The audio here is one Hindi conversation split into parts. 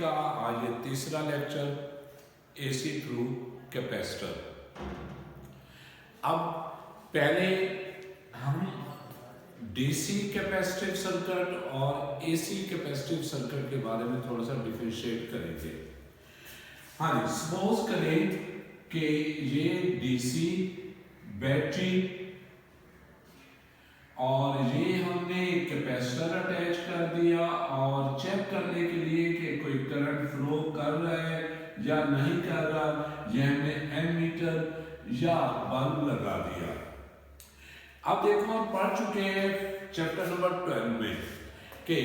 का आज ये तीसरा लेक्चर एसी थ्रू कैपेसिटर। अब पहले हम डीसी कैपेसिटिव सर्किट और एसी कैपेसिटिव सर्किट के बारे में थोड़ा सा डिफरेंशिएट करेंगे। हाँ जी, सपोज करें कि ये डीसी बैटरी और ये हमने कैपेसिटर अटैच कर दिया और चेक करने के लिए कि कोई करंट फ्लो कर रहा है या नहीं कर रहा, ये हमने एमीटर या बल्ब लगा दिया। अब देखो हम पढ़ चुके हैं चैप्टर नंबर 12 में कि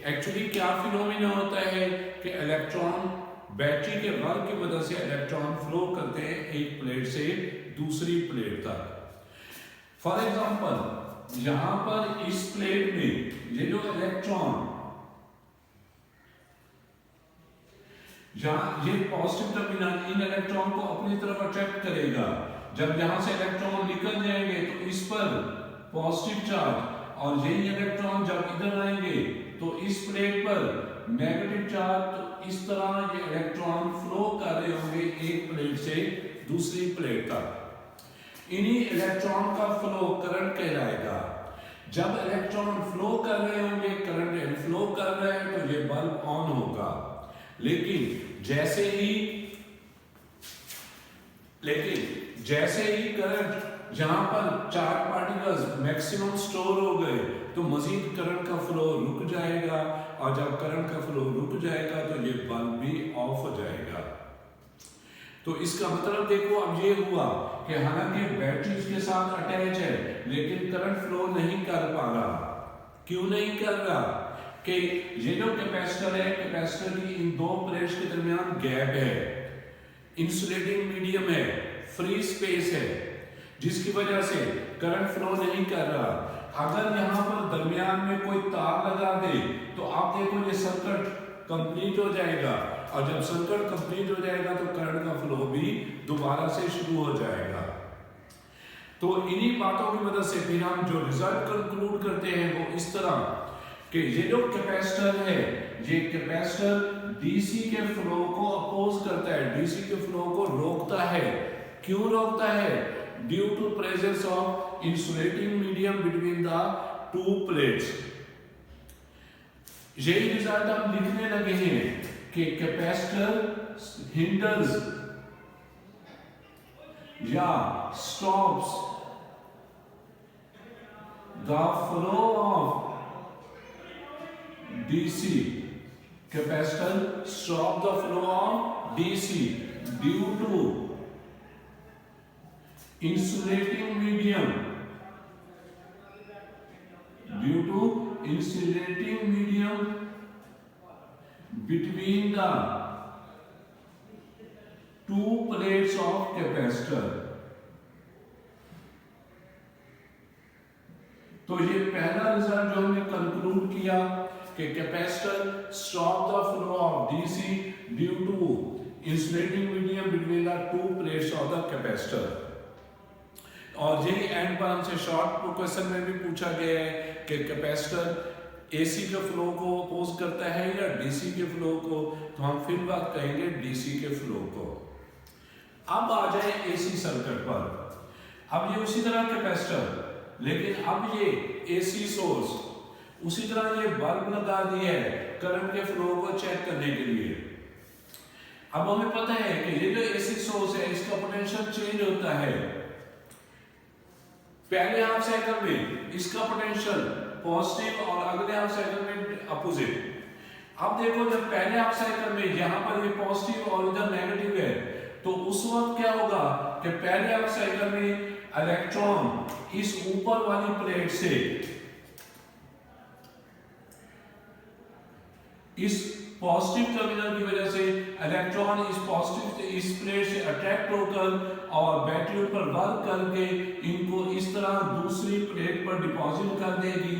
एक्चुअली क्या फिनोमिना होता है कि इलेक्ट्रॉन बैटरी के वर्क की मदद से इलेक्ट्रॉन फ्लो करते हैं एक प्लेट से दूसरी प्लेट तक। फॉर एग्जांपल यहां पर इस प्लेट में ये जो इलेक्ट्रॉन ये पॉजिटिव टर्मिनल इन इलेक्ट्रॉन को अपनी तरफ अट्रैक्ट करेगा। जब यहां से इलेक्ट्रॉन निकल जाएंगे तो इस पर पॉजिटिव चार्ज और यही इलेक्ट्रॉन जब इधर आएंगे तो इस प्लेट पर नेगेटिव चार्ज। तो इस तरह ये इलेक्ट्रॉन फ्लो कर रहे होंगे एक प्लेट से दूसरी प्लेट तक। इन्हीं इलेक्ट्रॉन का फ्लो करंट कहलाएगा। जब इलेक्ट्रॉन फ्लो कर रहे होंगे, करंट इनफ्लो कर रहे हैं, तो ये बल्ब ऑन होगा। लेकिन जैसे ही करंट यहां पर चार्ज पार्टिकल्स मैक्सिमम स्टोर हो गए तो मजीद करंट का फ्लो रुक जाएगा, और जब करंट का फ्लो रुक जाएगा तो ये बल्ब भी ऑफ हो जाएगा। तो इसका मतलब देखो अब ये हुआ कि हालांकि बैटरी इसके साथ अटैच है लेकिन करंट फ्लो नहीं कर पा रहा। क्यों नहीं कर रहा? कि ये जो कैपेसिटर है, कैपेसिटर की इन दो प्लेट्स के दरमियान गैप है, इंसुलेटिंग मीडियम है, फ्री स्पेस है, जिसकी वजह से करंट फ्लो नहीं कर रहा। अगर यहाँ पर दरमियान में कोई तार लगा दे तो आप देखो ये सर्किट कंप्लीट हो जाएगा, और जब सर्किट कंप्लीट हो जाएगा तो करंट का फ्लो भी दोबारा से शुरू हो जाएगा। तो इन्हीं बातों की मदद से फिर हम जो रिजल्ट कंक्लूड करते हैं वो इस तरह कि ये जो कैपेसिटर है, ये कैपेसिटर डीसी के फ्लो को अपोज करता है, डीसी के फ्लो को रोकता है। क्यों रोकता है? Due to presence of insulating medium between the two plates. यही रिजल्ट हम लिखने लगे हैं कि कैपेसिटर हिंडर्स या stops the flow of DC. Capacitor stop the flow of DC due to insulating medium between the two plates of capacitor। तो ये पहला रिजल्ट जो हमने कंक्लूड किया कि capacitor stop the flow of DC due to insulating medium between the two plates of the capacitor. और यही एंड पर हमसे शॉर्ट क्वेश्चन में भी पूछा गया है कि कैपेसिटर एसी के फ्लो को अपोज करता है या डीसी के फ्लो को, तो हम फिर बात कहेंगे डीसी के फ्लो को। अब आ जाए एसी सर्किट पर। अब ये उसी तरह कैपेसिटर, लेकिन अब ये एसी सोर्स, उसी तरह ये बल्ब लगा दिया है करंट के फ्लो को चेक करने के लिए। अब हमें पता है कि ये जो एसी सोर्स है इसका पोटेंशियल चेंज होता है। पहले हाफ साइकिल में इसका पोटेंशियल पॉजिटिव और अगले हाफ साइकिल में अपोजिट। अब देखो जब पहले हाफ साइकिल में यहां पर ये पॉजिटिव और इधर नेगेटिव है, तो उस वक्त क्या होगा कि पहले हाफ साइकिल में इलेक्ट्रॉन इस ऊपर वाली प्लेट से इस पॉजिटिव टर्मिनल की वजह से इलेक्ट्रॉन इस प्लेट से अट्रैक्ट होकर और बैटरी पर वर्क करके इनको इस तरह दूसरी प्लेट पर डिपॉजिट कर देगी।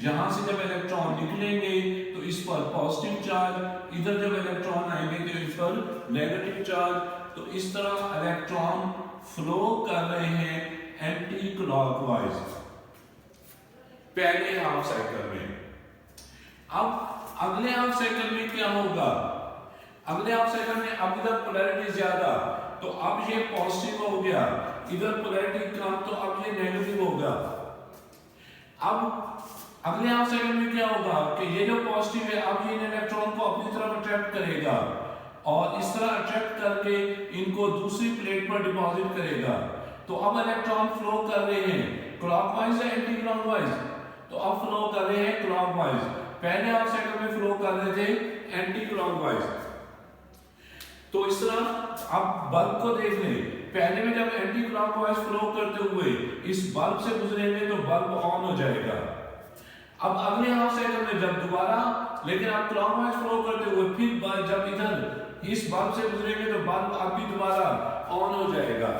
यहां से जब इलेक्ट्रॉन निकलेंगे तो इस पर पॉजिटिव चार्ज, इधर जब इलेक्ट्रॉन आएंगे तो इस पर नेगेटिव चार्ज। तो इस तरह इलेक्ट्रॉन फ्लो कर रहे हैं एंटी क्लॉकवाइज पहले हाफ साइकिल में। अब अगले हाफ साइकिल में क्या होगा अगले हाफ साइकिल में अब इधर पोलैरिटी ज्यादा, तो अब ये पॉजिटिव हो गया, इधर पोलैरिटी कम, तो अब ये नेगेटिव होगा। अब अगले हाफ साइकिल में क्या होगा कि ये जो पॉजिटिव है अब ये इलेक्ट्रॉन को अपनी तरफ अट्रैक्ट करेगा और इस तरह अट्रैक्ट करके इनको दूसरी प्लेट पर डिपॉजिट करेगा। तो अब इलेक्ट्रॉन फ्लो कर रहे हैं क्लॉकवाइज या एंटी क्लॉकवाइज, तो अब फ्लो कर रहे हैं क्लॉकवाइज। पहले हाफ साइकिल में फ्लो कर रहे थे एंटी क्लॉकवाइज। तो इस तरह अब बल्ब को देख लें, पहले में जब एंटी क्लॉकवाइज फ्लो करते हुए इस बल्ब से गुजरेंगे तो बल्ब ऑन हो जाएगा। अब अगले हाफ साइकिल में जब दोबारा, लेकिन आप क्लॉकवाइज फ्लो करते हुए फिर जब इधर इस बल्ब से गुजरेंगे तो बल्ब अभी दोबारा ऑन हो जाएगा।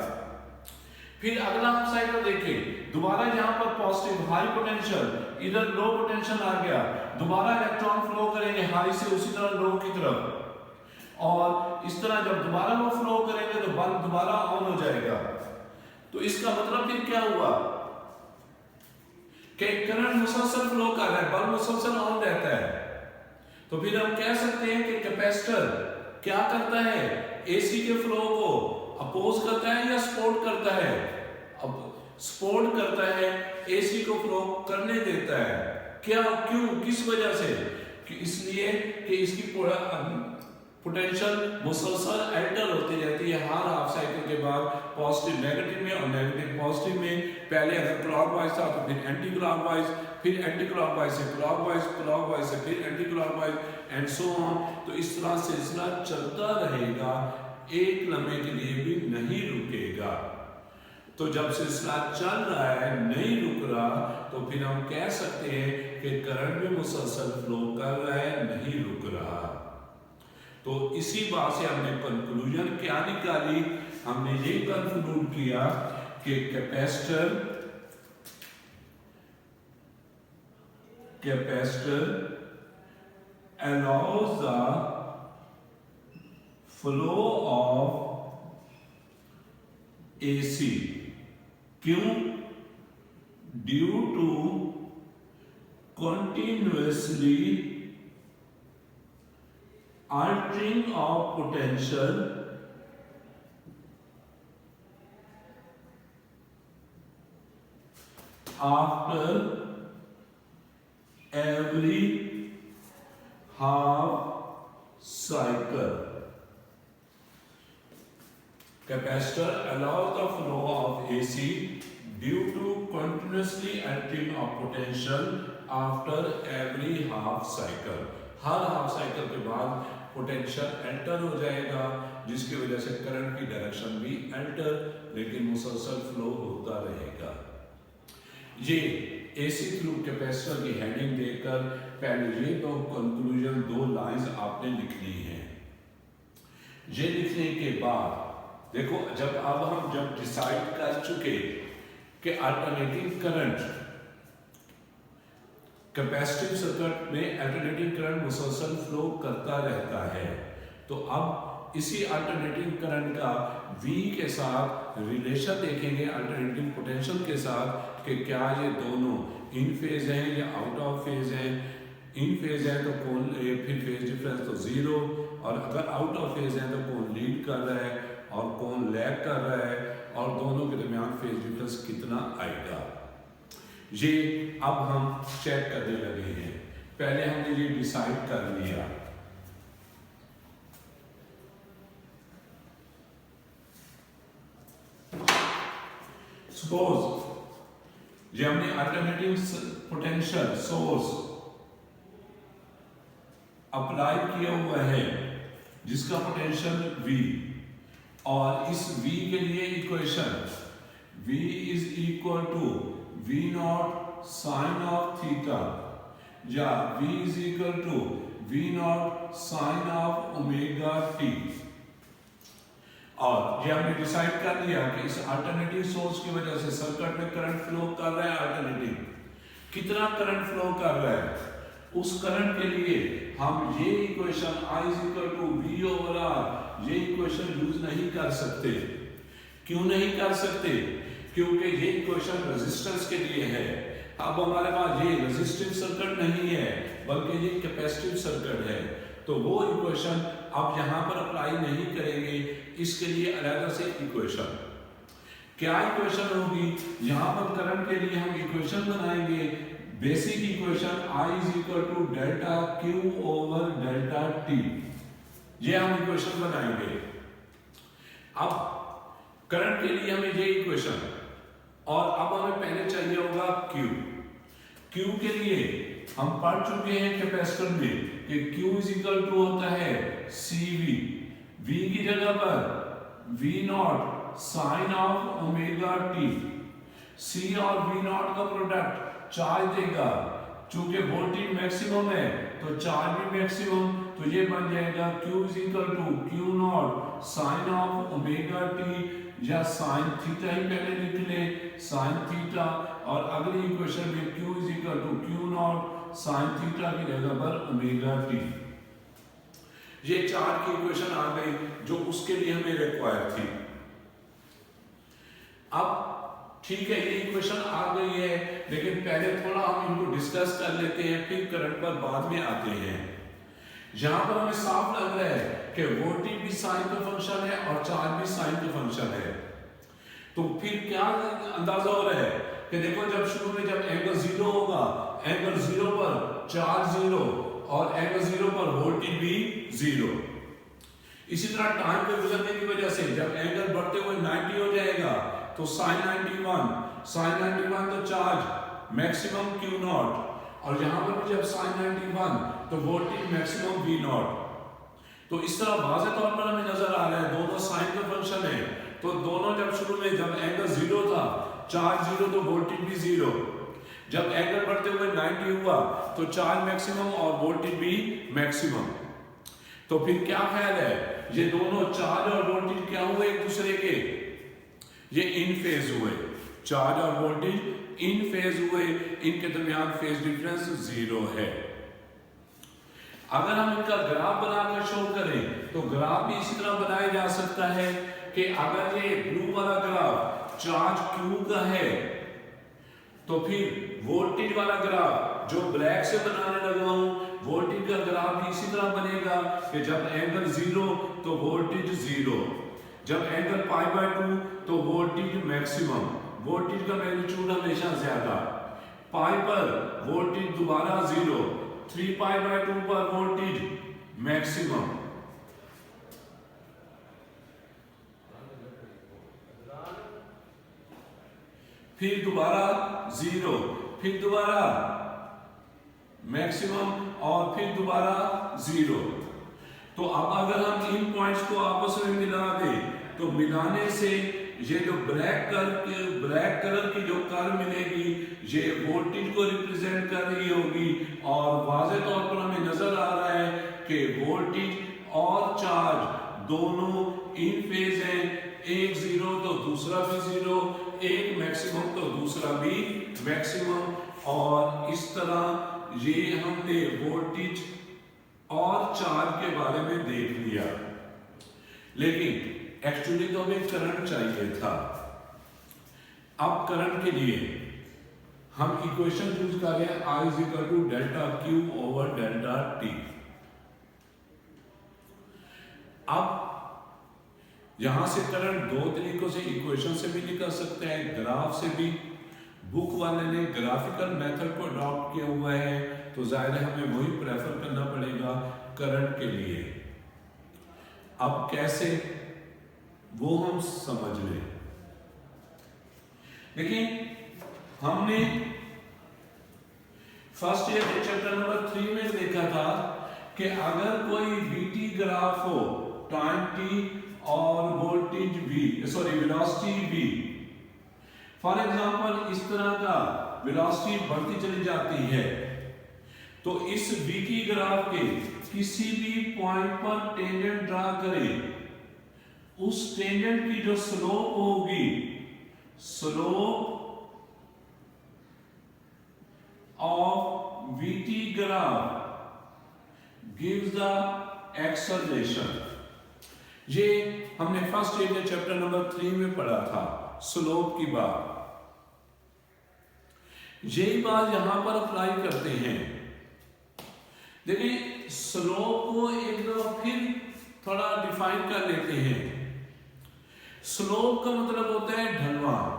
फिर अगला हाफ साइकिल देखें, दोबारा यहाँ पर पॉजिटिव हाई पोटेंशियल, इधर लो पोटेंशियल आ गया, दोबारा इलेक्ट्रॉन फ्लो करेंगे हाई से उसी तरह लो की तरफ, और इस तरह जब दोबारा वो फ्लो करेंगे तो बल्ब दोबारा ऑन हो जाएगा। तो इसका मतलब फिर क्या हुआ कि करंट मुसलसल फ्लो कर रहा है, बल्ब मुसलसल ऑन रहता है। तो फिर हम कह सकते हैं कि कैपेसिटर क्या करता है, एसी के फ्लो को अपोज करता है या सपोर्ट करता है? अब सपोर्ट करता है, एसी को फ्लो करने देता है। क्या, क्यों, किस वजह से? कि इसलिए कि इसकी पोटेंशियल मुसलसल एंटर होती रहती है हर हाफ साइकिल के बाद, पॉजिटिव नेगेटिव में और नेगेटिव पॉजिटिव में। पहले अगर क्लॉकवाइज था तो फिर एंटी क्लॉकवाइज, फिर एंटी क्लॉकवाइज से क्लॉकवाइज, क्लॉकवाइज से फिर anti clockwise and so on. तो इस तरह सिलसिला चलता रहेगा, एक लम्हे के लिए भी नहीं रुकेगा। तो जब सिलसिला चल रहा है, नहीं रुक रहा, तो फिर हम कह सकते हैं कि करंट भी मुसलसल फ्लो कर रहा है, नहीं रुक रहा। तो इसी बात से हमने कंक्लूजन क्या निकाली? हमने ये कंक्लूड किया कि capacitor allows the flow of AC. क्यों? Due to continuously altering of potential after every half cycle. Capacitor allows the flow of AC due to continuously altering of potential after every half cycle. Her half cycle के बाद पोटेंशियल एंटर हो जाएगा, जिसकी वजह से करंट की डायरेक्शन भी एंटर, लेकिन मुसलसल फ्लो होता रहेगा। ये एसी थ्रू कैपेसिटर की हेडिंग देखकर पहले ये दो कंक्लूजन, दो लाइंस आपने लिखनी है। ये लिखने के बाद देखो, अब हम डिसाइड कर चुके कि अल्टरनेटिंग करंट, कैपेसिटिव सर्किट में अल्टरनेटिंग करंट मुसलसल फ्लो करता रहता है। तो अब इसी अल्टरनेटिंग करंट का V के साथ रिलेशन देखेंगे अल्टरनेटिंग पोटेंशियल के साथ कि क्या ये दोनों इन फेज हैं या आउट ऑफ फेज हैं। इन फेज है तो कौन, फिर फेज डिफरेंस तो जीरो, और अगर आउट ऑफ फेज है तो कौन लीड कर रहा है और कौन लैग कर रहा है, और दोनों के दरमियान फेज डिफरेंस कितना आएगा, ये अब हम चेक करने लगे हैं। पहले हमने ये डिसाइड कर लिया। सपोज ये हमने अल्टरनेटिव पोटेंशियल सोर्स अप्लाई किया हुआ है जिसका पोटेंशियल V, और इस V के लिए equation V is equal to V naught sine of theta, या V is equal to V naught sine of omega t. और ये हमने डिसाइड कर लिया कि इस अल्टरनेटिव सोर्स की वजह से सर्किट में करंट फ्लो कर रहा है। अल्टरनेटिव कितना करंट फ्लो कर रहा है, उस करंट के लिए हम ये equation I is equal to V over R, ये इक्वेशन यूज नहीं कर सकते। क्यों नहीं कर सकते? क्योंकि ये इक्वेशन रेजिस्टेंस के लिए है। अब हमारे पास ये रेजिस्टिव सर्किट नहीं है, बल्कि ये कैपेसिटिव सर्किट है। तो वो इक्वेशन अब यहाँ पर अप्लाई नहीं करेंगे, इसके लिए अलग से इक्वेशन। क्या इक्वेशन होगी? यहाँ पर करंट के लिए हम इक्वेशन बनाएंगे, basic equation I is equal to delta Q over delta T, ये हम इक्वेशन बनाएंगे। अब करंट के लिए हमें ये इक्वेशन, और अब हमें पहले चाहिए होगा Q के लिए हम पढ़ चुके हैं कैपेसिटर में कि Q इज इक्वल टू होता है CV, V की जगह पर V naught sine of omega t, C और V नॉट का प्रोडक्ट चार्ज देगा, चूंकि वोल्टेज मैक्सिमम है तो चार्ज भी मैक्सिमम, तो ये बन जाएगा Q is equal to Q naught sine of omega t, या साइन थीटा ही पहले लिख ले, साइन थीटा, और अगली इक्वेशन में Q is equal to Q naught sine theta की जगह पर ओमेगा टी। ये चार की इक्वेशन आ गई जो उसके लिए हमें रिक्वायर थी। अब ठीक है, ये इक्वेशन आ गई है, लेकिन पहले थोड़ा हम इनको डिस्कस कर लेते हैं, फिर करंट पर बाद में आते हैं। यहां पर हमें साफ लग रहा है कि वोल्टेज भी साइन का फंक्शन है और चार्ज भी साइन का फंक्शन है। तो फिर क्या अंदाजा हो रहा है कि देखो, जब शुरू में जब एंगल जीरो होगा, एंगल जीरो पर चार्ज जीरो और एंगल जीरो पर वोल्टेज भी जीरो। इसी तरह टाइम पे गुजरने की वजह से जब एंगल बढ़ते हुए 90 हो जाएगा तो साइन 91 तो चार्ज मैक्सिमम Q नॉट, और यहां पर भी जब साइन 91 तो वोल्टेज मैक्सिमम V नॉट। तो इस तरह वाज़ेह तौर पर हमें नजर आ रहा है दोनों साइन का फंक्शन है, तो दोनों जब शुरू में जब एंगल जीरो था, चार्ज जीरो तो वोल्टेज भी जीरो, जब एंगल बढ़ते हुए 90 हुआ तो चार्ज मैक्सिमम और वोल्टेज भी मैक्सिमम। तो फिर क्या ख्याल है, ये दोनों चार्ज और वोल्टेज क्या हुए एक दूसरे के, ये इन फेज हुए, चार्ज और वोल्टेज इन फेज हुए, इनके दरमियान फेज डिफरेंस जीरो है। अगर हम इनका ग्राफ बनाकर शो करें तो ग्राफ भी इसी तरह बनाया जा सकता है कि अगर ये ब्लू वाला ग्राफ चार्ज Q का है, तो फिर वोल्टेज वाला ग्राफ जो ब्लैक से बनाने लगा हूं, वोल्टेज का ग्राफ भी इसी तरह बनेगा कि जब एंगल जीरो तो वोल्टेज जीरो, जब एंगल π/2 तो वोल्टेज मैक्सिमम, वोल्टेज का मैग्नीट्यूड हमेशा ज्यादा, पाई पर वोल्टेज दोबारा जीरो, 3π/2 पर वोल्टेज मैक्सिमम। फिर दोबारा जीरो, फिर दोबारा मैक्सिमम, और फिर दोबारा जीरो। तो अब अगर हम इन पॉइंट्स को आपस में मिला दें तो मिलाने से ये जो ब्लैक कलर की जो कर्व मिलेगी ये वोल्टेज को रिप्रेजेंट कर रही होगी, और वाज़ेह तौर पर हमें नजर आ रहा है कि वोल्टेज और चार्ज दोनों इन फेज हैं, एक जीरो तो दूसरा भी जीरो, एक मैक्सिमम तो दूसरा भी मैक्सिमम। और इस तरह ये हमने वोल्टेज और चार्ज के बारे में देख लिया, लेकिन एक्चुअली तो हमें करंट चाहिए था। अब करंट के लिए हम इक्वेशन यूज कर रहे हैं I is equal to delta Q over delta T। अब यहां से करंट दो तरीकों से, इक्वेशन से भी निकल सकते हैं, ग्राफ से भी। बुक वाले ने ग्राफिकल मेथड को अडॉप्ट किया हुआ है, तो जाहिर है हमें वही प्रेफर करना पड़ेगा करंट के लिए। अब कैसे, वो हम समझ लें। लेकिन हमने फर्स्ट ईयर चैप्टर नंबर 3 में देखा था कि अगर कोई VT ग्राफ हो, टाइम t और voltage velocity v, for example इस तरह का वेलोसिटी बढ़ती चली जाती है, तो इस VT ग्राफ के किसी भी पॉइंट पर टेंजेंट ड्रा करें, उस टेंजेंट की जो स्लोप होगी, slope of VT graph gives the acceleration. ये हमने फर्स्ट ईयर चैप्टर नंबर 3 में पढ़ा था, स्लोप की बात। यही बात यहां पर अप्लाई करते हैं। देखिए, स्लोप को एक दफा फिर थोड़ा डिफाइन कर लेते हैं। स्लोप का मतलब होता है ढलवान।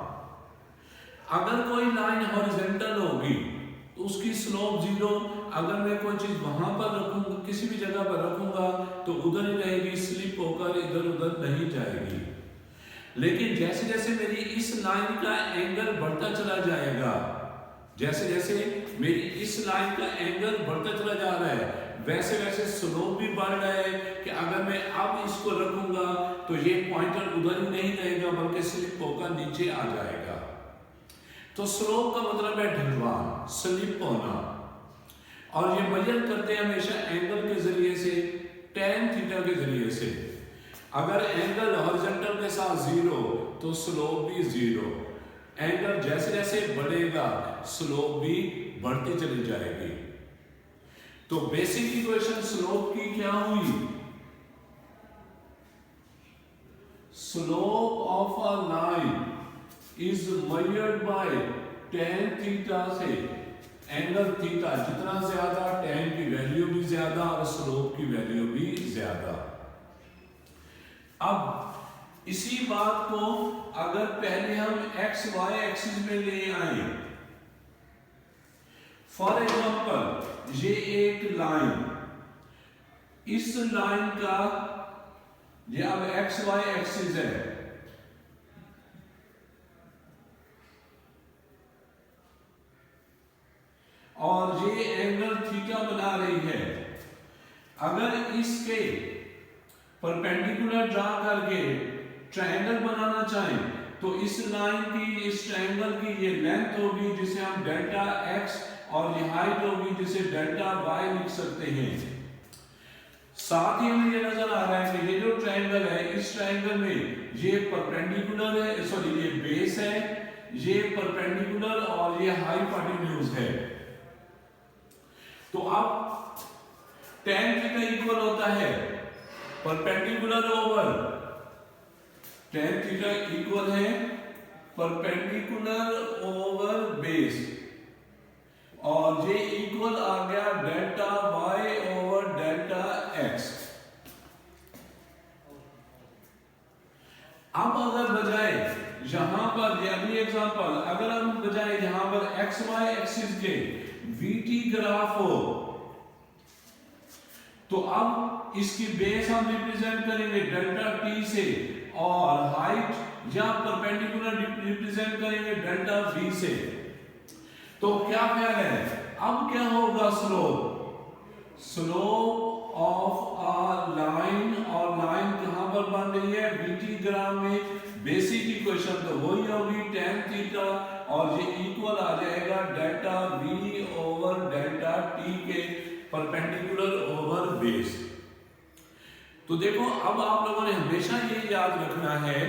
अगर कोई लाइन हॉरिजॉन्टल होगी तो उसकी स्लोप 0। अगर मैं कोई चीज वहां पर रखूंगा, किसी भी जगह पर रखूंगा, तो उधर ही रहेगी, स्लिप होकर इधर उधर नहीं जाएगी। लेकिन जैसे जैसे मेरी इस लाइन का एंगल बढ़ता चला जाएगा, जैसे जैसे मेरी इस लाइन का एंगल बढ़ता चला जा रहा है, वैसे वैसे स्लोप भी बढ़ रहा है कि अगर मैं अब इसको रखूंगा तो ये पॉइंटर उधर ही नहीं रहेगा बल्कि स्लिप होकर नीचे आ जाएगा। तो स्लोप का मतलब है ढलवान, स्लिप होना। और ये मेजर करते हैं हमेशा एंगल के जरिए से, tan थीटा के जरिए से। अगर एंगल हॉरिजॉन्टल के साथ 0 तो स्लोप भी 0। एंगल जैसे जैसे बढ़ेगा स्लोप भी बढ़ती चली जाएगी। तो बेसिक इक्वेशन स्लोप की क्या हुई? Slope of a line is measured by tan theta से एंगल थीटा जितना ज्यादा, tan की वैल्यू भी ज्यादा और स्लोप की वैल्यू भी ज्यादा। अब इसी बात को अगर पहले हम x y एक्सिस में ले आए, फॉर एग्जांपल ये एक लाइन, इस लाइन का ये अब x y एक्सिस है, और ये एंगल थीटा बना रही है। अगर इसके परपेंडिकुलर ड्रा करके ट्रायंगल बनाना चाहें तो इस लाइन की, इस ट्रायंगल की ये लेंथ होगी जिसे हम डेल्टा x, और ये हाइट होगी जिसे डेल्टा y लिख सकते हैं। साथ ही हमें ये नजर आ रहा है कि ये जो ट्रायंगल है, इस ट्रायंगल में ये परपेंडिकुलर है, सॉरी ये बेस है, ये परपेंडिकुलर और ये हाइपोटेन्यूज है। तो अब tan थीटा इक्वल होता है perpendicular over, tan theta equal है परपेंडिकुलर ओवर बेस, और ये इक्वल आ गया delta y over delta x। अब अगर बजाय यहां पर, ये अगली एग्जांपल, अगर हम बजाय यहां पर x y एक्सिस के vt ग्राफ हो, तो अब इसकी बेस हम रिप्रेजेंट करेंगे डेल्टा t से, और हाइट या परपेंडिकुलर रिप्रेजेंट करेंगे डेल्टा v से। तो क्या ख्याल है, अब क्या होगा slope? Slope of a line, और लाइन कहां पर बन रही है? vt ग्राम में। बेसिक इक्वेशन तो वही होगी tan थीटा, और ये इक्वल आ जाएगा delta v over delta t के परपेंडिकुलर ओवर बेस। तो देखो, अब आप लोगों ने हमेशा ये याद रखना है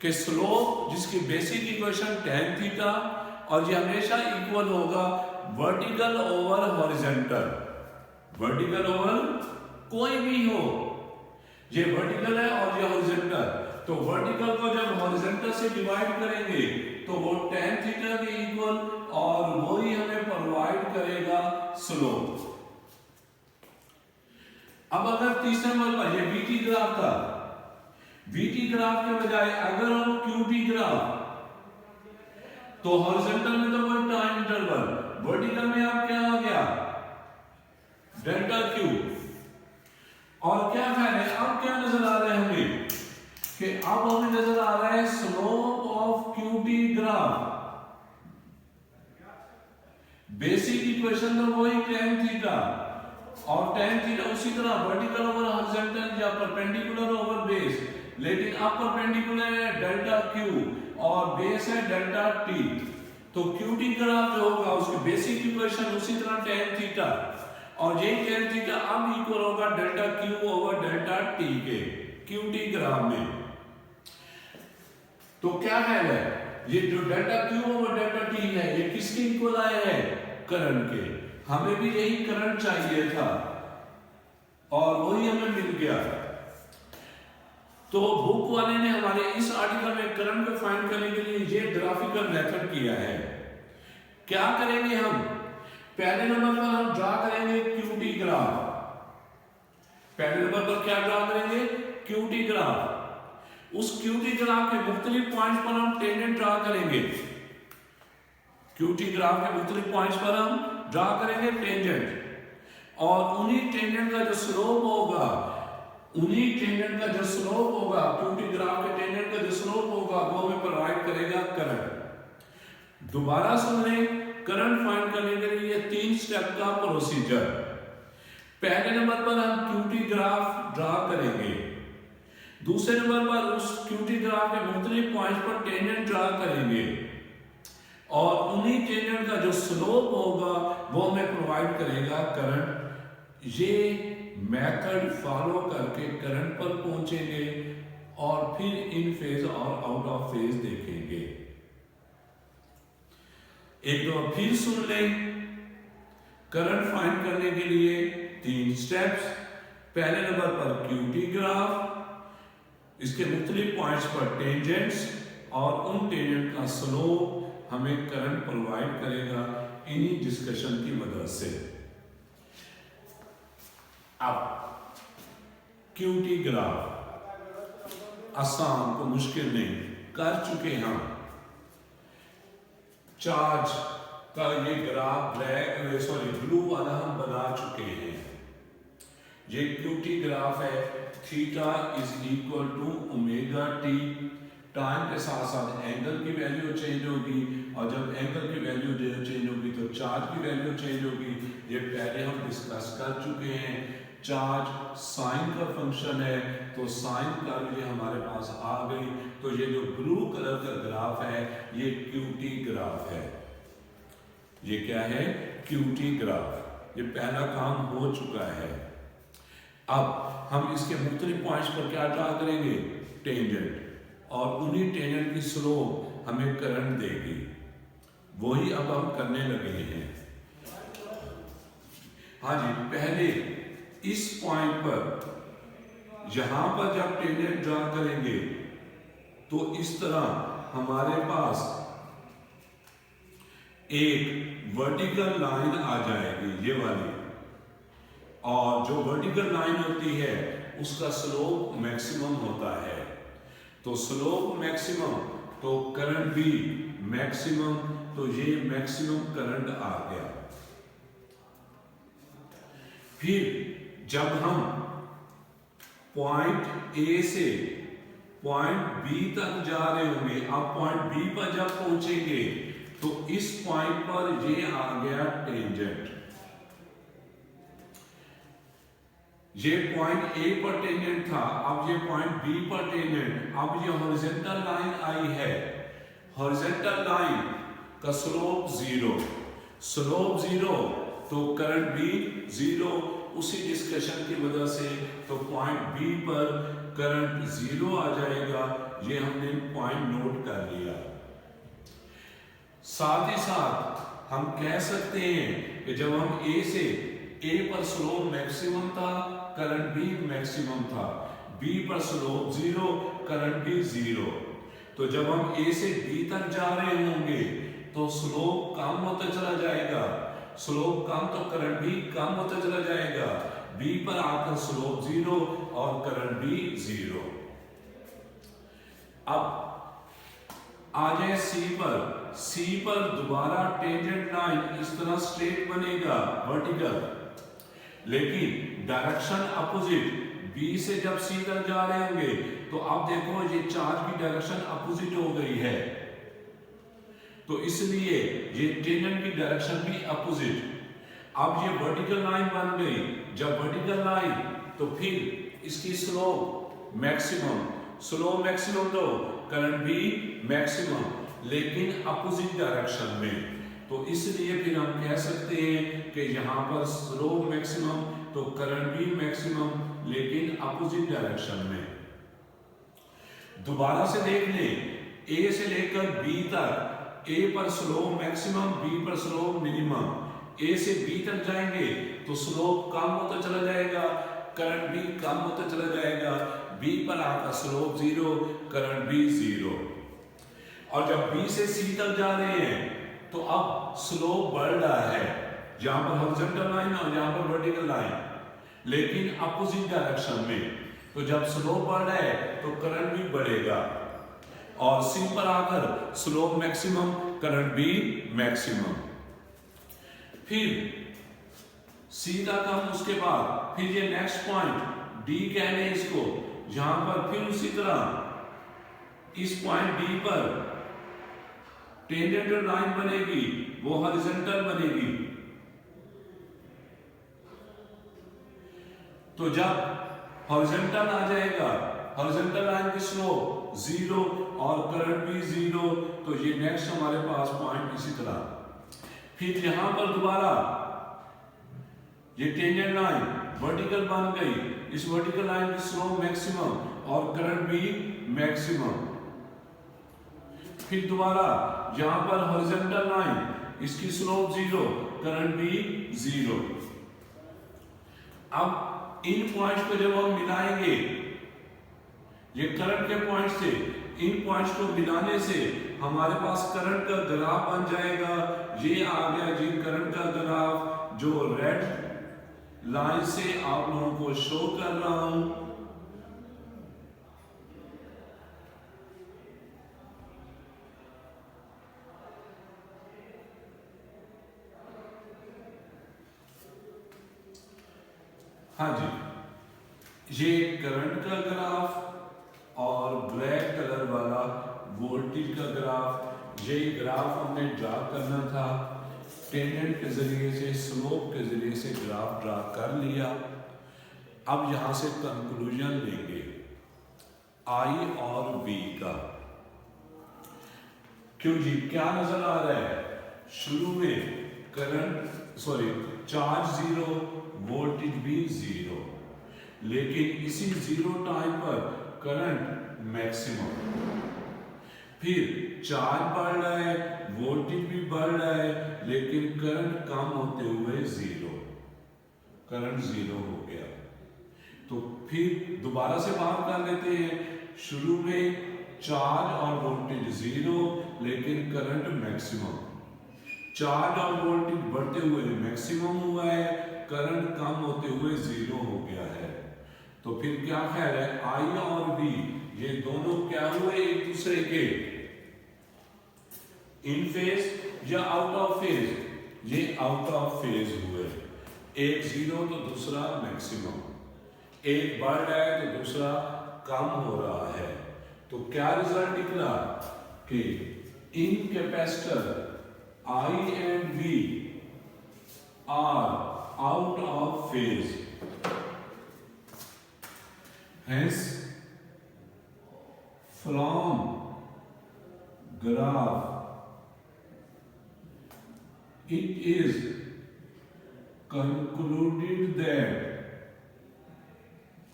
कि स्लोप जिसकी बेसिक इक्वेशन tan थीटा, और ये हमेशा इक्वल होगा vertical over horizontal. Vertical over कोई भी हो, ये वर्टिकल है और ये हॉरिजॉन्टल, तो वर्टिकल को जब हॉरिजॉन्टल से डिवाइड करेंगे तो वो tan थीटा के इक्वल, और वही हमें प्रोवाइड करेगा स्लोप। अब अगर तीसरे नंबर पर ये vt ग्राफ था, vt ग्राफ के बजाय अगर हम qt ग्राफ, तो हॉरिजॉन्टल में तो वही टाइम इंटरवल, वर्टिकल में अब क्या आ गया? Delta q। और क्या है, अब क्या नजर आ रहा है हमें कि अब हमें नजर आ रहा है slope of qt graph. Basic equation तो वही tan थीटा, और tan थीटा उसी तरह वर्टिकल ओवर हॉरिजॉन्टल या परपेंडिकुलर ओवर बेस, लेकिन अब परपेंडिकुलर है डेल्टा q और बेस है डेल्टा t। तो qt ग्राफ जो होगा उसकी बेसिक इक्वेशन उसी तरह tan थीटा, और ये tan थीटा अब इक्वल होगा delta q over delta t के qt ग्राफ में। तो क्या है, ये जो delta q over delta t है, ये किसके इक्वल आया है? करंट के। हमें भी यही करंट चाहिए था और वही हमें मिल गया। तो बुक वाले ने हमारे इस आर्टिकल में करंट को फाइंड करने के लिए ये ग्राफिकल मेथड किया है। क्या करेंगे हम? पहले नंबर पर हम ड्रा करेंगे qt ग्राफ। पहले नंबर पर क्या ड्रा करेंगे, क्यूटी ग्राफ। उस क्यूटी ग्राफ के मुख्तलिफ पॉइंट्स पर हम टेंजेंट ड्रा करेंगे। क्यूटी ग्राफ के मुख्तलिफ पॉइंट्स पर हम ड्रा करेंगे टेंजेंट, और उन्हीं टेंजेंट का जो स्लोप होगा, क्यूटी ग्राफ के टेंजेंट का जो स्लोप होगा वो हमें प्रोवाइड करेगा करंट। दोबारा सुन लें, करंट फाइंड करने के लिए 3 स्टेप का प्रोसीजर। पहले नंबर पर हम क्यूटी ग्राफ ड्रा करेंगे, दूसरे नंबर पर उस क्यूटी ग्राफ के मुख्तलिफ पॉइंट्स पर टेंजेंट ड्रा करेंगे, और उन्हीं टेंजेंट का जो स्लोप होगा वो हमें प्रोवाइड करेगा करंट। ये मेथड फॉलो करके करंट पर पहुंचेंगे और फिर इन फेज और आउट ऑफ फेज देखेंगे। एक दो फिर सुन लें, करंट फाइंड करने के लिए 3 स्टेप्स। पहले नंबर पर क्यूटी ग्राफ, इसके मुख्तलिफ पॉइंट्स पर टेंजेंट्स, और उन टेंजेंट का स्लोप हमें करंट प्रोवाइड करेगा इन्हीं डिस्कशन की मदद से। अब क्यूटी ग्राफ आसान को मुश्किल नहीं, कर चुके हम। चार्ज का ये ग्राफ ब्लू वाला हम बना चुके हैं। ये क्यूटी ग्राफ है, theta is equal to omega t. Time के साथ साथ एंगल की वैल्यू चेंज होगी, और जब एंगल की वैल्यू चेंज होगी तो चार्ज की वैल्यू चेंज होगी। ये पहले हम डिस्कस कर चुके हैं। चार्ज साइन का फंक्शन है, तो साइन कर्व ये हमारे पास आ गई। तो ये जो ब्लू कलर का ग्राफ है ये क्यूटी ग्राफ है। ये क्या है, क्यूटी ग्राफ। ये पहला काम हो चुका है। अब हम इसके मुख्तलिफ पॉइंट्स पर क्या ड्रा करेंगे, टेंजेंट, और उन्हीं टेंजेंट की स्लोप हमें करंट देगी। वही अब हम करने लगे हैं। हाँ जी, पहले इस पॉइंट पर यहां पर जब टेंजेंट ड्रा करेंगे तो इस तरह हमारे पास एक वर्टिकल लाइन आ जाएगी, ये वाली, और जो वर्टिकल लाइन होती है उसका स्लोप मैक्सिमम होता है। तो स्लोप मैक्सिमम तो करंट भी मैक्सिमम, तो ये मैक्सिमम करंट आ गया। फिर जब हम पॉइंट ए से पॉइंट बी तक जा रहे होंगे, अब पॉइंट बी पर जब पहुंचेंगे तो इस पॉइंट पर ये आ गया टेंजेंट। ये पॉइंट ए पर टेंजेंट था, अब ये पॉइंट बी पर टेंजेंट। अब ये हॉरिजॉन्टल लाइन आई है, हॉरिजॉन्टल लाइन का स्लोप 0, स्लोप 0 तो करंट भी 0। उसी डिस्कशन की वजह से तो पॉइंट बी पर करंट 0 आ जाएगा। ये हमने पॉइंट नोट कर लिया। साथ ही साथ हम कह सकते हैं कि जब हम ए पर स्लोप मैक्सिमम था, करंट भी मैक्सिमम था, बी पर स्लोप 0, करंट भी 0। तो जब हम ए से बी तक जा रहे होंगे तो स्लोप कम होता चला जाएगा, स्लोप कम तो करंट भी कम होता चला जाएगा। बी पर आकर स्लोप 0 और करंट भी 0। अब आ जाए सी पर दोबारा टेंजेंट लाइन इस तरह स्ट्रेट बनेगा, वर्टिकल, लेकिन डायरेक्शन अपोजिट। बी से जब सी तक जा रहे होंगे तो अब देखो ये चार्ज की डायरेक्शन अपोजिट हो गई है, तो इसलिए ये टेंजेंट की डायरेक्शन भी अपोजिट। अब ये वर्टिकल लाइन बन गई। जब वर्टिकल लाइन तो फिर इसकी स्लोप मैक्सिमम, स्लोप मैक्सिमम तो करंट भी मैक्सिमम, लेकिन अपोजिट डायरेक्शन में। तो इसलिए फिर हम कह सकते हैं कि यहाँ पर स्लोप मैक्सिमम तो करंट भी मैक्सिमम, लेकिन अपोजिट डायरेक्शन में। दोबारा से देख लें, ए से लेकर बी तक, ए पर स्लोप मैक्सिमम, बी पर स्लोप मिनिमम। ए से बी तक जाएंगे तो स्लोप कम होता चला जाएगा, करंट भी कम होता चला जाएगा। बी पर आकर स्लोप 0, करंट भी 0। और जब बी से सी तक जा रहे हैं तो अब स्लोप बढ़ रहा है, यहां पर हॉरिजॉन्टल लाइन और यहां पर वर्टिकल लाइन, लेकिन अपोजिट डायरेक्शन में। तो जब स्लोप बढ़ रहा है तो करंट भी बढ़ेगा, और सी पर आकर स्लोप मैक्सिमम, करंट भी मैक्सिमम। फिर सीधा कम, उसके बाद फिर ये नेक्स्ट पॉइंट डी कहते हैं इसको, जहां पर फिर उसी तरह इस पॉइंट डी पर टेंजेंटल लाइन बनेगी, वो हॉरिजॉन्टल बनेगी। तो जब हॉरिजॉन्टल आ जाएगा, हॉरिजॉन्टल लाइन की स्लोप जीरो और करंट भी जीरो, तो ये नेक्स्ट हमारे पास पॉइंट इसी तरह। फिर यहां पर दोबारा ये टेंजेंट लाइन वर्टिकल बन गई, इस वर्टिकल लाइन की स्लोप मैक्सिमम और करंट भी मैक्सिमम। फिर दोबारा यहां पर हॉरिजॉन्टल लाइन, इसकी स्लोप जीरो, करंट भी जीरो। अब इन पॉइंट्स को जब हम मिलाएंगे, ये करंट के पॉइंट से इन पॉइंट्स को मिलाने से हमारे पास करंट का ग्राफ बन जाएगा। ये आ गया जी करंट का ग्राफ, जो रेड लाइन से आप लोगों को शो कर रहा हूं। हाँ जी, ये करंट का ग्राफ और ब्लैक कलर वाला वोल्टेज का ग्राफ। ये ग्राफ हमने ड्रा करना था, टेंजेंट के जरिए से, स्लोप के जरिए से ग्राफ ड्रा कर लिया। अब यहां से कंक्लूजन लेंगे आई और बी का। क्यों जी, क्या नजर आ रहा है? शुरू में चार्ज जीरो, वोल्टेज भी जीरो, लेकिन इसी जीरो टाइम पर करंट मैक्सिमम। फिर चार्ज बढ़ रहा है, वोल्टेज भी बढ़ रहा है, लेकिन करंट कम होते हुए जीरो, करंट जीरो हो गया। तो फिर दोबारा से बात कर लेते हैं। शुरू में चार्ज और वोल्टेज जीरो, लेकिन करंट मैक्सिमम। चार्ज और वोल्टेज बढ़ते हुए मैक्सिमम हुआ है, करंट कम होते हुए जीरो हो गया है। तो फिर क्या ख्याल है, आई और बी ये दोनों क्या हुए एक दूसरे के इन फेज या आउट ऑफ फेज? ये आउट ऑफ फेज हुए। एक जीरो तो दूसरा मैक्सिमम, एक बढ़ रहा है तो दूसरा कम हो रहा है। तो क्या रिजल्ट निकला कि इन capacitor I and V are out of phase. Hence, from graph, it is concluded that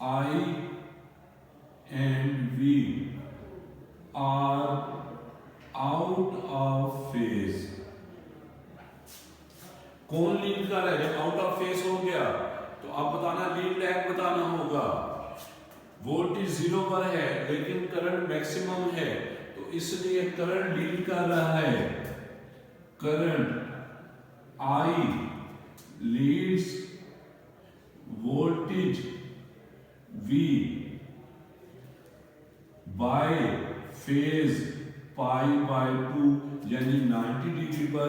I and V are out of phase. कौन लीड कर रहा है? जब आउट ऑफ फेस हो गया तो अब बताना, लीड लैग बताना होगा। वोल्टेज जीरो पर है लेकिन करंट मैक्सिमम है, तो इसलिए करंट लीड कर रहा है। Current I leads voltage V by phase pi by 2, यानी 90 डिग्री पर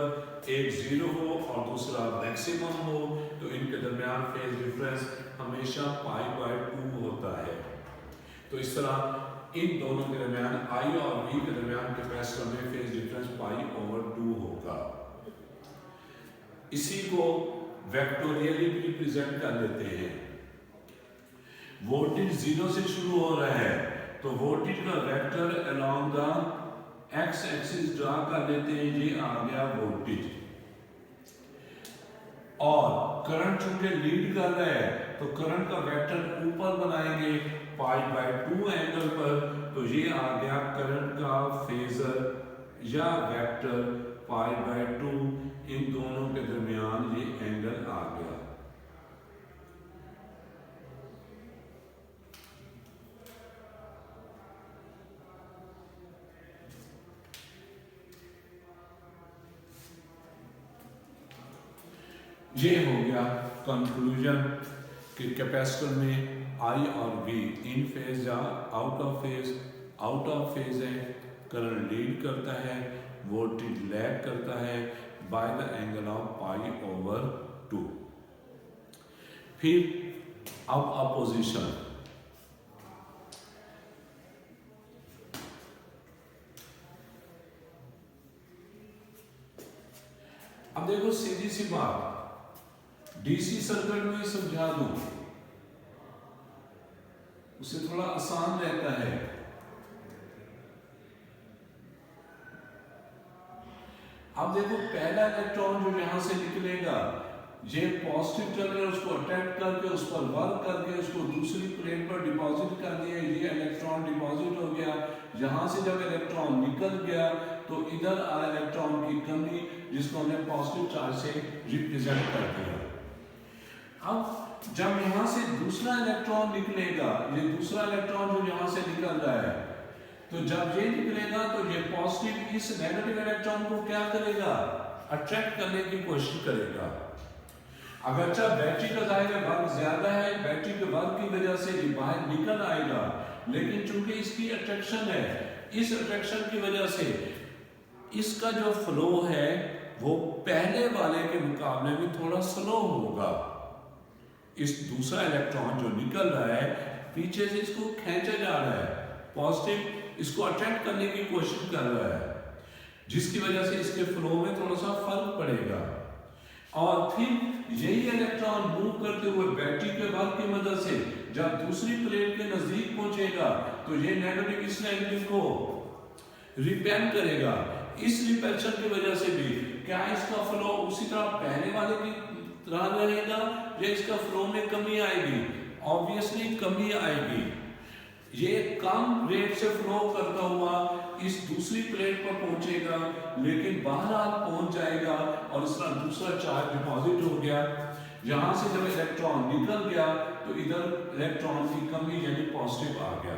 एक जीरो हो और दूसरा मैक्सिमम हो, तो इनके दरमियान फेज डिफरेंस हमेशा पाई बाय 2 होता है। तो इस तरह इन दोनों के दरमियान, आई और बी के दरमियान कैपेसिटर में फेज डिफरेंस पाई ओवर 2 होगा। इसी को वेक्टोरियली रिप्रेजेंट कर लेते हैं। वोल्टेज जीरो से शुरू हो रहा है तो वोल्टेज का vector along the x axis draw कर लेते हैं। ये आ गया वोल्टेज, और करंट चूंकि लीड कर रहा है तो करंट का वेक्टर ऊपर बनाएंगे पाई बाय 2 एंगल पर, तो ये आ गया करंट का फेजर या वेक्टर पाई बाय 2। इन दोनों के दरमियान ये एंगल आ गया। ये हो गया कंक्लूजन कि कैपेसिटर में आई और वी इन फेज या आउट ऑफ फेज है, करंट लीड करता है, वोल्टेज लैग करता है बाय द एंगल ऑफ π/2। फिर अब अपोजिशन, अब देखो सीधी सी बात, डीसी सर्किट में समझा दूं उसे थोड़ा आसान रहता है। अब देखो पहला इलेक्ट्रॉन जो यहां से निकलेगा, ये पॉजिटिव चल रहा है, उसको अट्रैक्ट करके उस पर वर्क करके उसको दूसरी प्लेट पर डिपॉजिट कर दिया, ये इलेक्ट्रॉन डिपॉजिट हो गया। यहां से जब इलेक्ट्रॉन निकल गया तो इधर आया इलेक्ट्रॉन की कमी, जिसको हमने पॉजिटिव चार्ज से रिप्रेजेंट कर दिया। अब जब यहां से दूसरा इलेक्ट्रॉन निकलेगा, ये दूसरा इलेक्ट्रॉन जो यहां से निकल रहा है, तो जब ये निकलेगा तो ये पॉजिटिव इस नेगेटिव इलेक्ट्रॉन को क्या करेगा, अट्रैक्ट करने की कोशिश करेगा। अगरचा बैटरी का जाहिर वर्क ज्यादा है, बैटरी के वर्क की वजह से ये बाहर निकल आएगा, लेकिन चूंकि इसकी अट्रैक्शन है, इस अट्रैक्शन की वजह से इसका जो फ्लो है वो पहले वाले के मुकाबले में थोड़ा स्लो होगा। इस दूसरा इलेक्ट्रॉन जो निकल रहा है पीछे से इसको खींचा जा रहा है, पॉजिटिव इसको अट्रैक्ट करने की कोशिश कर रहा है, जिसकी वजह से इसके फ्लो में थोड़ा सा फर्क पड़ेगा। और फिर यही इलेक्ट्रॉन मूव करते हुए बैटरी के वर्क की मदद से जब दूसरी प्लेट के नजदीक पहुंचेगा तो ये नेगेटिव इस नेगेटिव को रिपेल करेगा। इस रिपेल्शन की वजह से भी क्या इसका फ्लो उसी तरह पहले वाले की तरह रहेगा या इसका फ्लो में कमी आएगी? ऑब्वियसली कमी आएगी। ये कम रेट से फ्लो करता हुआ इस दूसरी प्लेट पर पहुंचेगा, लेकिन बहरहाल पहुंच जाएगा और इस तरह दूसरा चार्ज डिपॉजिट हो गया। यहां से जब इलेक्ट्रॉन निकल गया तो इधर इलेक्ट्रॉन की कमी यानी पॉजिटिव आ गया।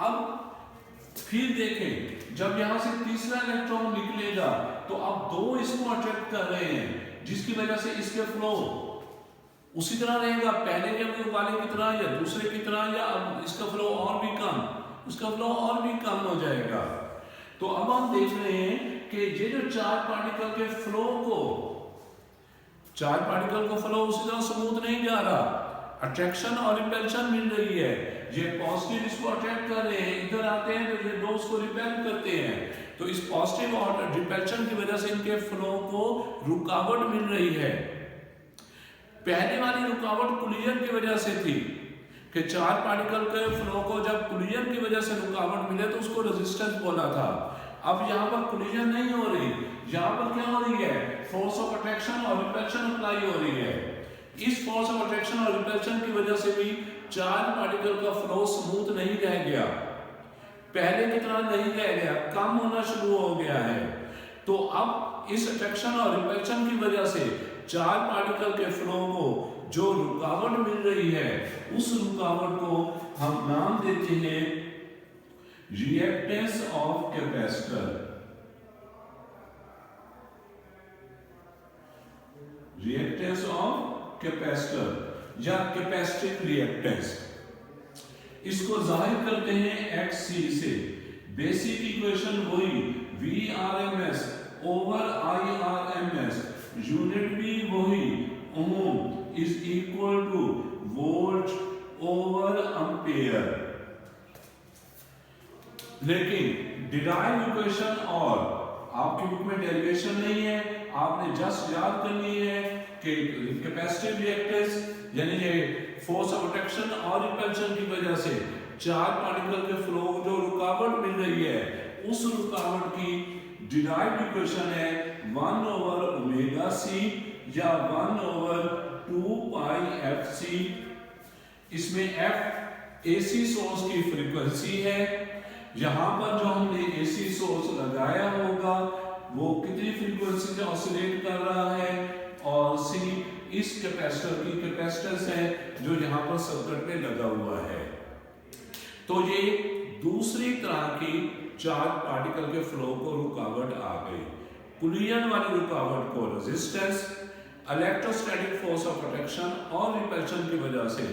अब फिर देखें, जब यहां से तीसरा इलेक्ट्रॉन निकलेगा तो अब दो इसको अट्रैक्ट कर रहे हैं, जिसकी वजह से इसके फ्लो उसी तरह रहेगा पहले के वाले की तरह या दूसरे की तरह, या अब इसका फ्लो और भी कम, उसका फ्लो और भी कम हो जाएगा। तो अब हम देख रहे हैं कि ये जो चार पार्टिकल के फ्लो को, चार पार्टिकल को फ्लो उसी तरह स्मूथ नहीं जा रहा, अट्रैक्शन और रिपल्शन मिल रही है। ये पॉजिटिव इसको अट्रैक्ट कर रहे हैं, इधर आते हैं तो ये दो उसको रिपेल करते हैं, तो इस पॉजिटिव और रिपल्शन की वजह से इनके फ्लो को रुकावट मिल रही है। पहले वाली रुकावट कोलिजन की वजह से थी कि चार पार्टिकल के फ्लो को जब कोलिजन की वजह से रुकावट मिले तो उसको रेजिस्टेंस बोला था। अब यहाँ पर कोलिजन नहीं हो रही, यहाँ पर क्या हो रही है, फोर्स ऑफ अट्रैक्शन और रिपल्शन अप्लाई हो रही है। इस फोर्स ऑफ अट्रैक्शन और रिपल्शन की वजह से भी चार पार्टिकल का फ्लो स्मूथ नहीं रह गया, पहले की तरह नहीं रह गया, कम होना शुरू हो गया है। तो अब इस अट्रैक्शन और रिपल्शन की वजह से चार पार्टिकल के फ्लो को जो रुकावट मिल रही है, उस रुकावट को हम नाम देते हैं reactance of capacitor. Reactance of capacitor या कैपेसिटिव रिएक्टेंस, इसको जाहिर करते हैं XC से। बेसिक इक्वेशन वही VRMS ओवर IRMS, यूनिट भी वही ohm is equal to volt over ampere. लेकिन डिराइव इक्वेशन और आपकी बुक में डेरिवेशन नहीं है, आपने जस्ट याद करनी है कि कैपेसिटिव रिएक्टेंस यानी ये फोर्स ऑफ अट्रैक्शन और रिपल्शन की वजह से चार पार्टिकल के फ्लो जो रुकावट मिल रही है, उस रुकावट की डिराइव्ड इक्वेशन है 1 ओवर ओमेगा सी या 1 ओवर 2 पाई FC। इसमें F AC सोर्स की फ्रीक्वेंसी है। यहां पर जो हमने AC सोर्स लगाया होगा वो कितनी फ्रीक्वेंसी से ऑसिलेट कर रहा है, और C इस कैपेसिटर की कैपेसिटेंस है जो यहां पर सर्किट में लगा हुआ है। तो ये दूसरी तरह की चार पार्टिकल के फ्लो को रुकावट आ गई। कोलिजन वाली रुकावट को resistance, electrostatic force of attraction और रिपल्शन की वजह से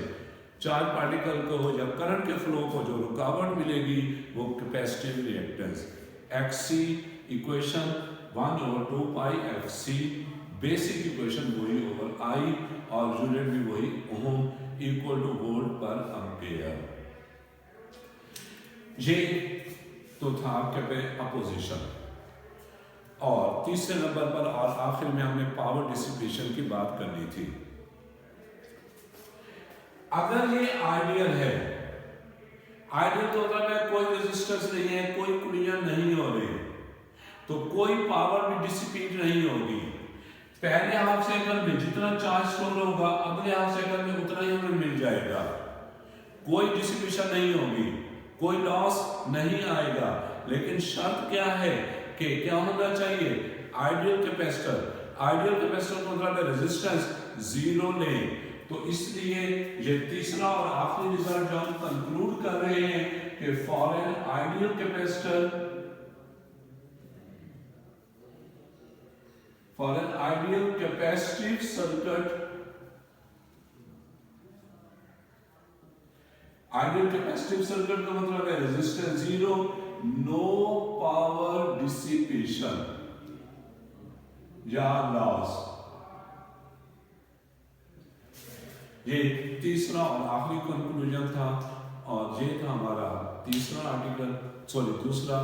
चार्ज पार्टिकल को या करंट के फ्लो को जो रुकावट मिलेगी वो कैपेसिटिव रिएक्टेंस XC इक्वेशन 1/2 पाई FC, बेसिक इक्वेशन वही ओवर I और यूनिट भी वही ओम इक्वल टू वोल्ट पर एम्पियर। ये तो था अपोजिशन। और तीसरे नंबर पर और आखिर में हमने पावर डिसिपेशन की बात करनी थी। अगर ये आइडियल है, आइडियल तो अगर मैं कोई रेजिस्टेंस नहीं है, कोई कुड़ियां नहीं हो रही, तो कोई पावर भी डिसिपेट नहीं होगी। पहले हाफ साइकिल में जितना चार्ज स्टोर होगा अगले हाफ साइकिल में उतना ही हमें मिल जाएगा, कोई डिसिपेशन नहीं होगी, कोई लॉस नहीं आएगा। लेकिन शर्त क्या है कि क्या होना चाहिए, आइडियल कैपेसिटर। आइडियल कैपेसिटर का मतलब रेजिस्टेंस जीरो लें। तो इसलिए ये तीसरा और आखिरी रिजल्ट जो हम कंक्लूड कर रहे हैं कि for an ideal capacitor, for an ideal capacitive circuit, ideal capacitive circuit का मतलब है resistance zero, no power dissipation या loss। ये तीसरा और आखिरी कंक्लूजन था और ये था हमारा दूसरा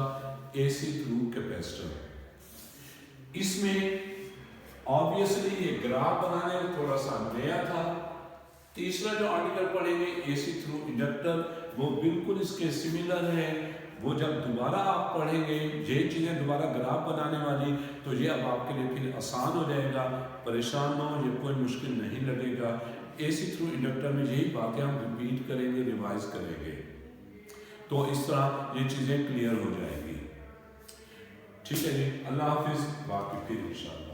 AC थ्रू कैपेसिटर। इसमें ऑब्वियसली ये ग्राफ बनाने में थोड़ा सा नया था। तीसरा जो आर्टिकल पढ़ेंगे AC थ्रू इंडक्टर, वो बिल्कुल इसके सिमिलर है। वो जब दोबारा आप पढ़ेंगे ये चीज़ें दोबारा ग्राफ बनाने वाली, तो ये अब आपके लिए फिर आसान हो जाएगा। परेशान ना हो, ये कोई मुश्किल नहीं लगेगा। AC थ्रू इंडक्टर में यही बातें हम रिपीट करेंगे, रिवाइज करेंगे, तो इस तरह ये चीज़ें क्लियर हो जाएंगी। ठीक है जी, अल्लाह हाफिज़, बाकी फिर इंशाअल्लाह।